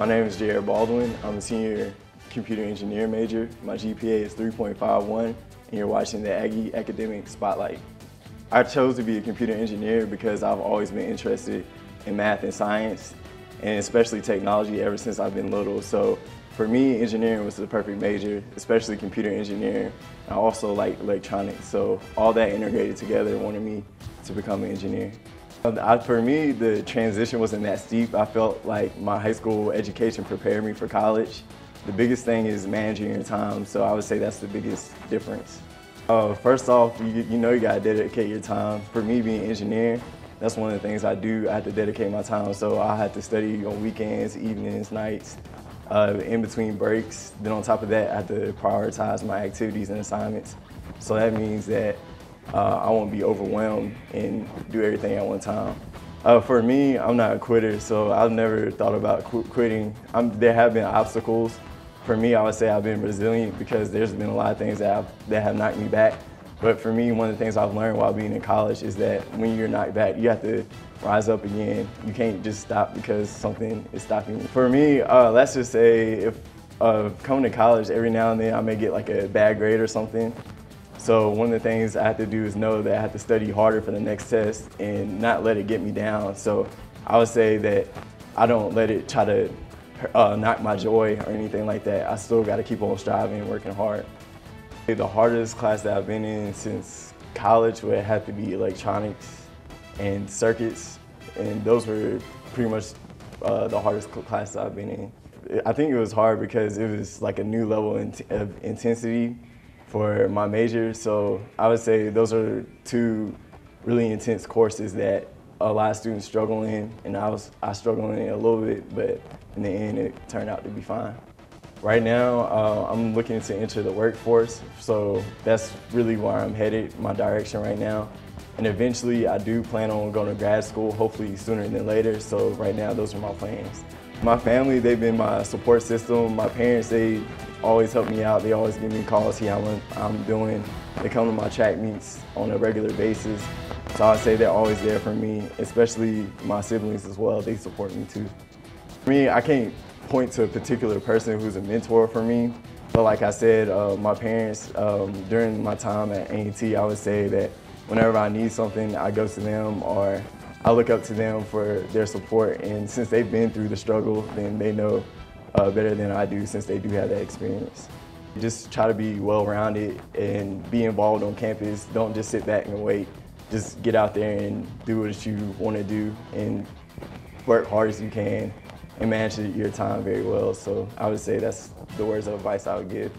My name is Baldwin. I'm a senior computer engineer major. My GPA is 3.51, and you're watching the Aggie Academic Spotlight. I chose to be a computer engineer because I've always been interested in math and science, and especially technology ever since I've been little. So for me, engineering was the perfect major, especially computer engineering. I also like electronics, so all that integrated together wanted me to become an engineer. For me, the transition wasn't that steep. I felt like my high school education prepared me for college. The biggest thing is managing your time, so I would say that's the biggest difference. First off, you know you gotta dedicate your time. For me, being an engineer, that's one of the things I do. I have to dedicate my time, so I have to study on weekends, evenings, nights, in between breaks. Then on top of that, I have to prioritize my activities and assignments. So that means that I won't be overwhelmed and do everything at one time. For me, I'm not a quitter, so I've never thought about quitting. There have been obstacles. For me, I would say I've been resilient because there's been a lot of things that have knocked me back. But for me, one of the things I've learned while being in college is that when you're knocked back, you have to rise up again. You can't just stop because something is stopping you. For me, let's just say if coming to college, every now and then I may get like a bad grade or something. So one of the things I have to do is know that I have to study harder for the next test and not let it get me down. So I would say that I don't let it try to knock my joy or anything like that. I still got to keep on striving and working hard. The hardest class that I've been in since college would have to be electronics and circuits, and those were pretty much the hardest classes I've been in. I think it was hard because it was like a new level of intensity for my major, so I would say those are two really intense courses that a lot of students struggle in, and I struggled in it a little bit, but in the end it turned out to be fine. Right now, I'm looking to enter the workforce, so that's really where I'm headed, my direction right now. And eventually, I do plan on going to grad school, hopefully sooner than later, so right now, those are my plans. My family, they've been my support system. My parents, they always help me out. They always give me calls, see how I'm doing. They come to my track meets on a regular basis. So I'd say they're always there for me, especially my siblings as well. They support me too. For me, I can't point to a particular person who's a mentor for me. But like I said, my parents, during my time at A&T, I would say that whenever I need something, I go to them, or I look up to them for their support. And since they've been through the struggle, then they know better than I do, since they do have that experience. Just try to be well-rounded and be involved on campus. Don't just sit back and wait. Just get out there and do what you want to do and work hard as you can and manage your time very well. So I would say that's the words of advice I would give.